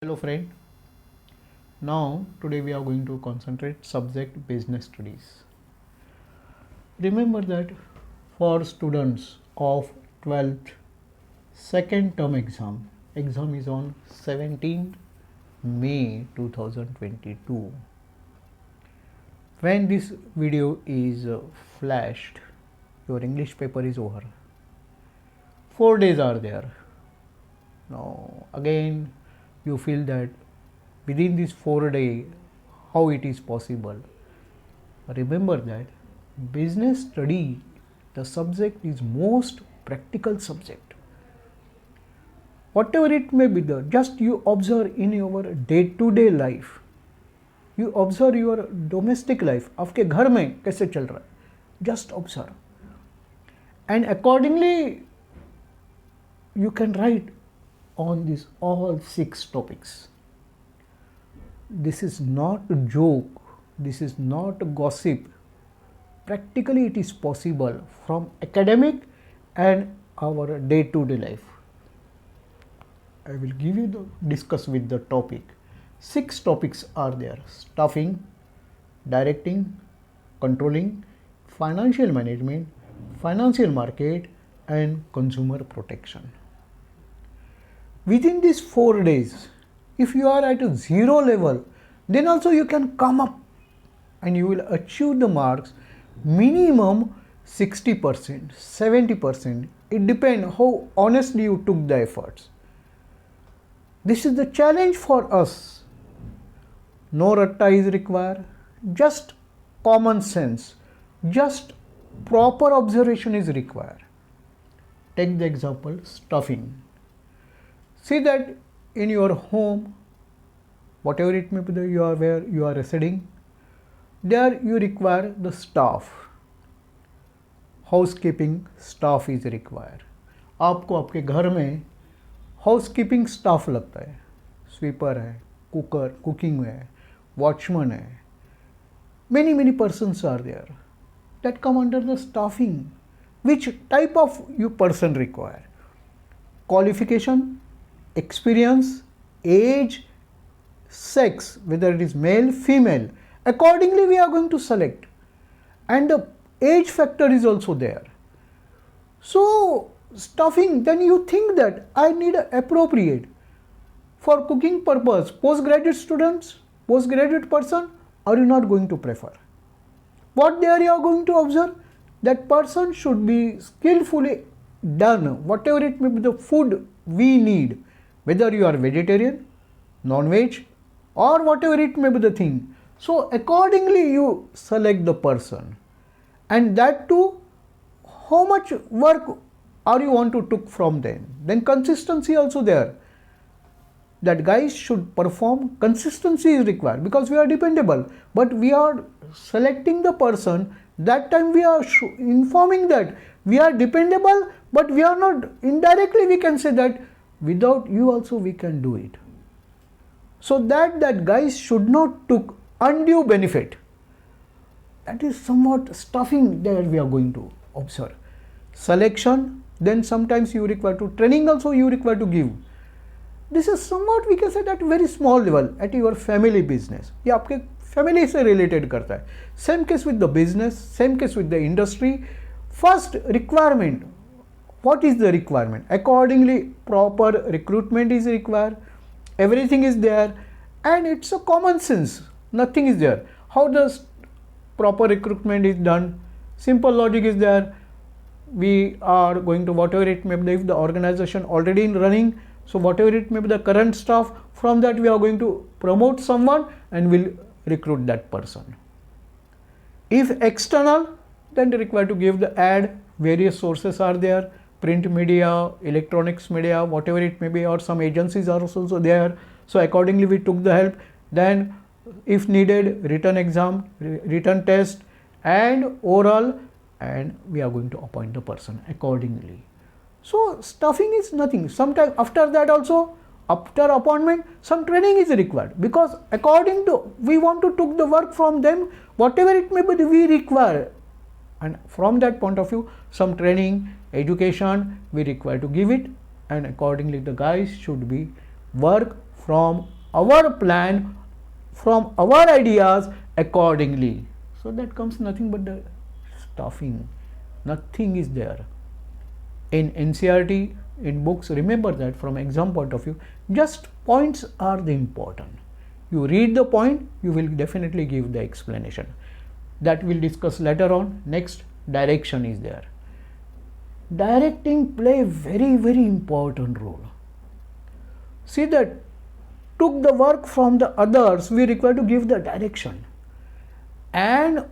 Hello friend. Now today we are going to concentrate subject business studies. Remember that for students of 12th second term exam is on 17th May 2022. When this video is flashed, your English paper is over. 4 days are there. Now again you feel that within this 4 days how it is possible. Remember that business study, the subject is most practical subject. Whatever it may be, just you observe in your day-to-day life. You observe your domestic life. आपके घर में कैसे चल रहा है? Just observe. And accordingly, you can write on this all 6 topics. This is not a joke. This is not a gossip. Practically it is possible from academic and our day-to-day life. I will give you discuss with the topic. 6 topics are there: staffing, directing, controlling, financial management, financial market, and consumer protection. Within these 4 days, if you are at a 0 level, then also you can come up and you will achieve the marks minimum 60%, 70%. It depends how honestly you took the efforts. This is the challenge for us. No ratta is required, just common sense, just proper observation is required. Take the example stuffing. See that in your home, whatever it may be, you are where you are residing, there you require the staff. Housekeeping staff is required. आपको आपके घर में housekeeping staff लगता है, sweeper है, cooking है, watchman है. Many persons are there that come under the staffing. Which type of you person require? Qualification, experience, age, sex, whether it is male, female. Accordingly we are going to select, and the age factor is also there. So stuffing, then you think that I need appropriate for cooking purpose, postgraduate students, postgraduate person, are you not going to prefer? What there you are going to observe? That person should be skillfully done, whatever it may be the food we need, whether you are vegetarian, non-veg, or whatever it may be the thing. So accordingly you select the person, and that too, how much work are you want to took from them. Then consistency also there. That guys should perform, consistency is required because we are dependable, but we are selecting the person. That time we are informing that we are dependable, but we are not, indirectly we can say that without you also we can do it. So that guys should not took undue benefit. That is somewhat stuffing there we are going to observe. Selection, then sometimes you require to training also you require to give. This is somewhat we can say that very small level at your family business. ये आपके family से related करता है. Same case with the business, same case with the industry. First requirement. What is the requirement? Accordingly, proper recruitment is required. Everything is there, and it's a common sense. Nothing is there. How does proper recruitment is done? Simple logic is there. We are going to whatever it may be, if the organization already in running, so whatever it may be the current staff, from that we are going to promote someone and will recruit that person. If external, then they require to give the ad. Various sources are there, print media, electronics media, whatever it may be, or some agencies are also there. So accordingly we took the help. Then if needed, written exam, written test, and oral, and we are going to appoint the person accordingly. So stuffing is nothing. Sometimes after that also, after appointment, some training is required, because according to we want to took the work from them, whatever it may be we require, and from that point of view some training, education we require to give it, and accordingly the guys should be work from our plan, from our ideas accordingly. So that comes nothing but the stuffing. Nothing is there. In NCERT, in books, remember that from exam point of view, just points are the important. You read the point, you will definitely give the explanation. That we'll discuss later on. Next, direction is there. Directing play very, very important role. See that took the work from the others, we require to give the direction. And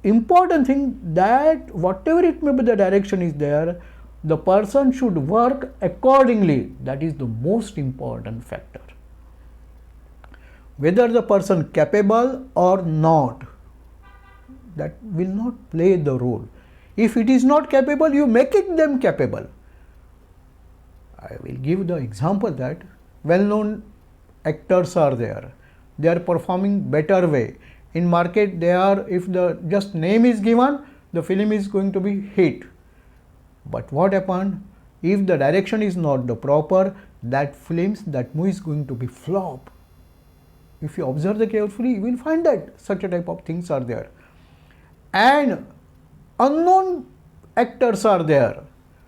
important thing that whatever it may be the direction is there, the person should work accordingly. That is the most important factor. Whether the person capable or not, that will not play the role. If it is not capable, you make it them capable. I will give the example that well-known actors are there. They are performing better way. In market, they are, if the just name is given, the film is going to be hit. But what happened? If the direction is not the proper, that movie is going to be flop. If you observe the carefully, you will find that such a type of things are there. And unknown actors are there.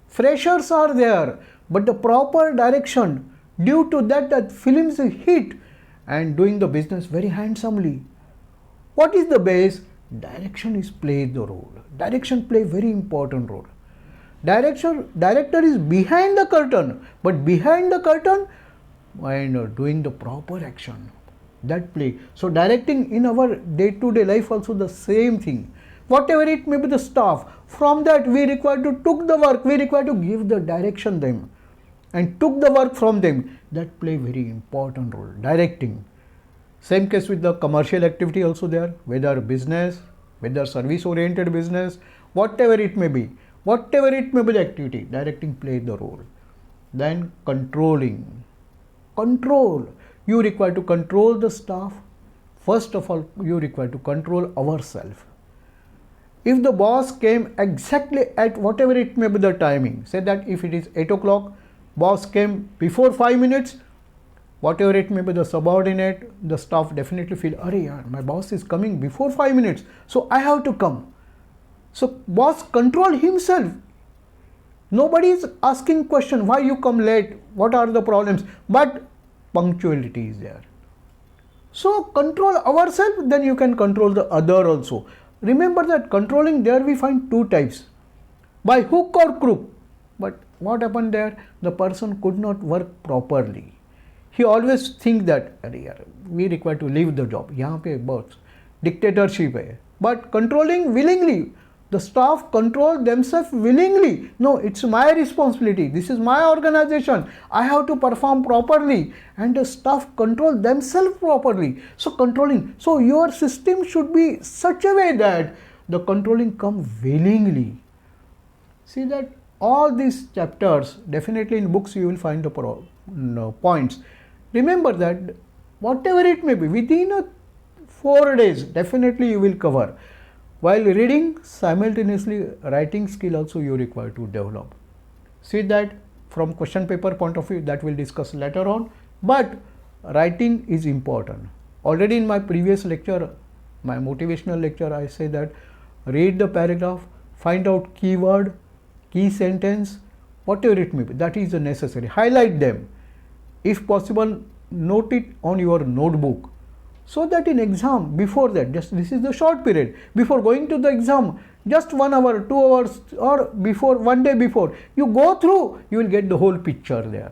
Freshers are there. But the proper direction, due to that film is a hit and doing the business very handsomely. What is the base? Direction is played the role. Direction play very important role. Director is behind the curtain, but behind the curtain and doing the proper action, that play. So directing in our day-to-day life also the same thing. Whatever it may be the staff, from that we require to took the work, we require to give the direction them and took the work from them. That play very important role, directing. Same case with the commercial activity also there, whether business, whether service oriented business, whatever it may be the activity, directing play the role. Then controlling. Control. You require to control the staff. First of all, you require to control ourselves. If the boss came exactly at whatever it may be the timing, say that if it is 8 o'clock, boss came before 5 minutes, whatever it may be the subordinate, the staff definitely feel, "Arey yaar, my boss is coming before 5 minutes, so I have to come." So boss control himself. Nobody is asking question, why you come late, what are the problems, but punctuality is there. So control ourselves, then you can control the other also. Remember that controlling, there we find two types, by hook or crook. But what happened there? The person could not work properly. He always think that, "Arey yaar, we require to leave the job. यहाँ पे बहुत dictatorship है." But controlling willingly, the staff control themselves willingly. No, it's my responsibility. This is my organization. I have to perform properly, and the staff control themselves properly. So controlling. So your system should be such a way that the controlling come willingly. See that all these chapters, definitely in books you will find the points. Remember that whatever it may be, within 4 days, definitely you will cover. While reading, simultaneously writing skill also you require to develop. See that from question paper point of view, that we'll discuss later on, but writing is important. Already in my previous lecture, my motivational lecture, I say that read the paragraph, find out keyword, key sentence, whatever it may be, that is necessary. Highlight them. If possible, note it on your notebook. So that in exam, before that, just this is the short period, before going to the exam, just 1 hour, 2 hours, or before, one day before, you go through, you will get the whole picture there.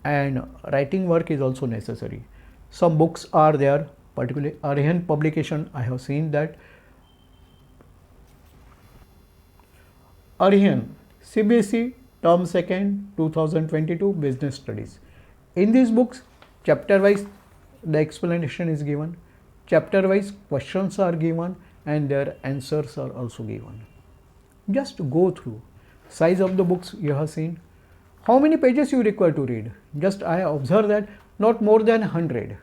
And writing work is also necessary. Some books are there, particularly Arihant publication, I have seen that. Arihant, CBSE, Term 2nd, 2022, Business Studies. In these books, chapter wise, the explanation is given, chapter wise questions are given, and their answers are also given. Just go through. Size of the books you have seen. How many pages you require to read? Just I observe that not more than 100.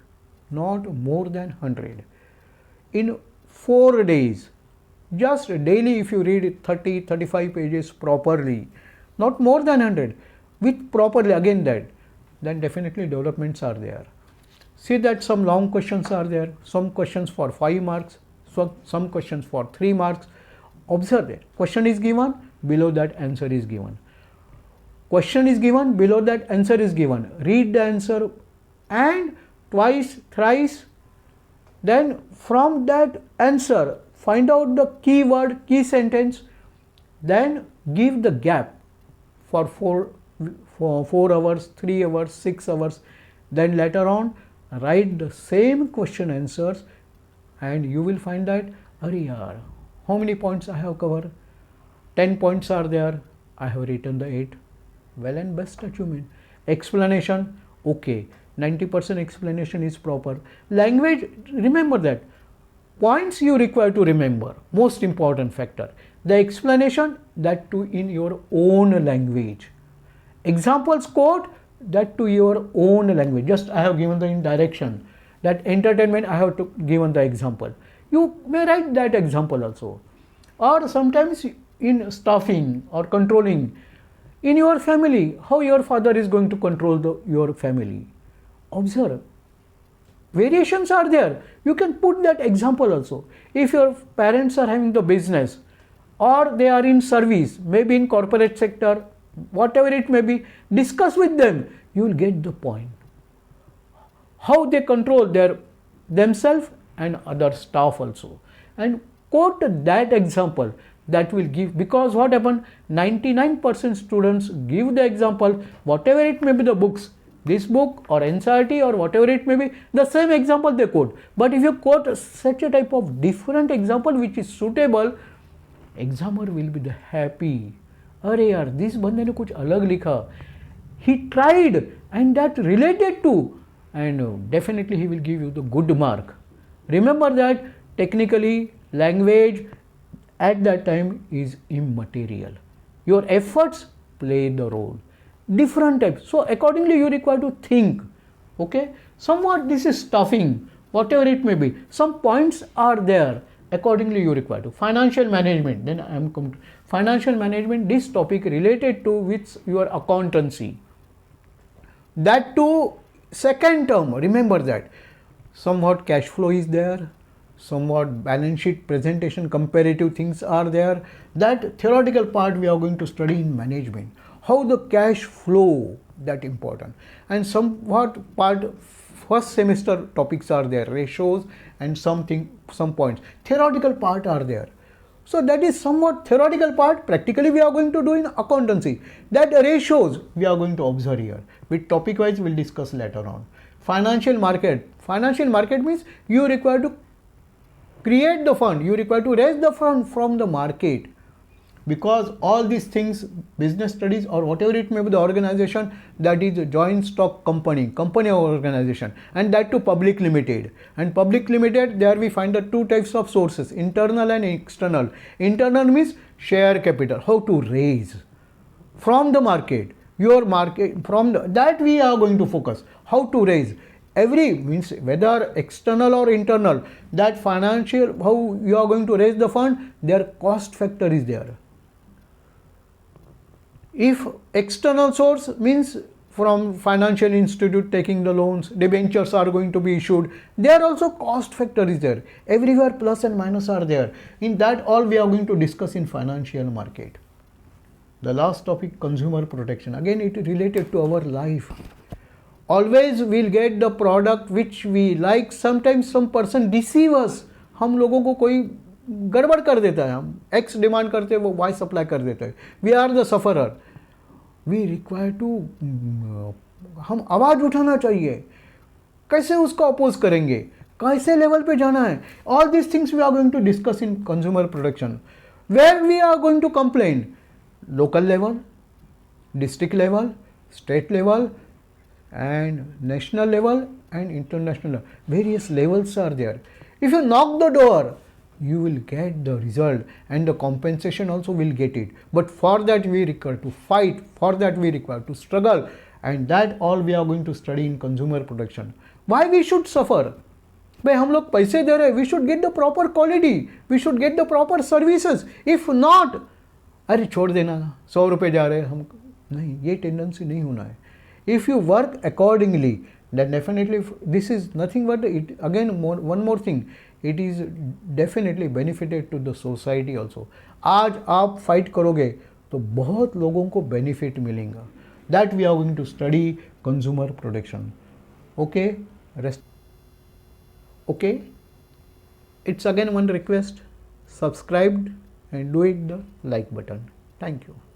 Not more than 100. In 4 days, just daily if you read 30-35 pages properly, not more than 100, with properly again that, then definitely developments are there. See that some long questions are there, some questions for 5 marks, some questions for 3 marks. Observe it. Question is given, below that answer is given. Question is given, below that answer is given. Read the answer and twice, thrice. Then from that answer, find out the key word, key sentence. Then give the gap for 4 hours, 3 hours, 6 hours. Then later on, write the same question answers and you will find that, arey yaar, how many points I have covered? 10 points are there. I have written the 8. Well and best achievement. Explanation, okay. 90% explanation is proper. Language, remember that. Points you require to remember. Most important factor. The explanation, that too in your own language. Examples quote, that to your own language. Just I have given the indirection. That entertainment I have given the example. You may write that example also. Or sometimes in staffing or controlling. In your family, how your father is going to control your family. Observe. Variations are there. You can put that example also. If your parents are having the business or they are in service, maybe in corporate sector, whatever it may be, discuss with them. You will get the point. How they control themselves and other staff also. And quote that example. That will give, because what happened, 99% students give the example, whatever it may be the books, this book or NCERT or whatever it may be, the same example they quote. But if you quote such a type of different example which is suitable, examiner will be the happy. अरे यार, this बंदे ने कुछ अलग लिखा. He tried and that related to, and definitely he will give you the good mark. Remember that technically language at that time is immaterial. Your efforts play the role. Different types. So accordingly you require to think. Okay. Somewhat this is stuffing, whatever it may be. Some points are there. Accordingly you require to. Financial management. Then I am coming to financial management. This topic related to with your accountancy. That too, second term. Remember that. Somewhat cash flow is there. Somewhat balance sheet presentation, comparative things are there. That theoretical part we are going to study in management. How the cash flow, that important. And somewhat part first semester topics are there, ratios and some points. Theoretical part are there. So that is somewhat theoretical part. Practically we are going to do in accountancy. That ratios we are going to observe here. With topic wise we will discuss later on. Financial market. Financial market means you require to create the fund, you require to raise the fund from the market, because all these things, business studies or whatever it may be, the organization, that is a joint stock company or organization, and that to public limited. And public limited, there we find the two types of sources, internal and external. Internal means share capital, how to raise from the market, your market, from that we are going to focus, how to raise. Every means whether external or internal, that financial, how you are going to raise the fund, their cost factor is there. If external source means from financial institute taking the loans, debentures are going to be issued, there also cost factor is there. Everywhere plus and minus are there. In that all we are going to discuss in financial market. The last topic, consumer protection. Again it is related to our life. Always we'll get the product which we like. Sometimes some person deceive us. हम लोगों को कोई गड़बड़ कर देता है. हम X demand करते हैं, वो Y सप्लाई कर देता है. We are the sufferer. We require to हम आवाज़ उठाना चाहिए. कैसे उसको अपोज करेंगे, कैसे लेवल पे जाना है. All these things we are going to discuss in consumer protection. Where we are going to complain? Local level, district level, state level, and national level and international level. Various levels are there. If you knock the door, you will get the result, and the compensation also will get it. But for that we require to fight, for that we require to struggle, and that all we are going to study in consumer protection. Why we should suffer? भाई हम लोग पैसे दे रहे, we should get the proper quality, we should get the proper services. If not, अरे छोड़ देना, 100 रुपये जा रहे हम, नहीं, ये टेंडेंसी नहीं होना है. If you work accordingly, then definitely this is nothing but it again one more thing, it is definitely benefited to the society also. आज आप फाइट करोगे तो बहुत लोगों को बेनिफिट मिलेगा. That we are going to study consumer protection. Okay rest. Okay, it's again one request, subscribed and do it the like button. Thank you.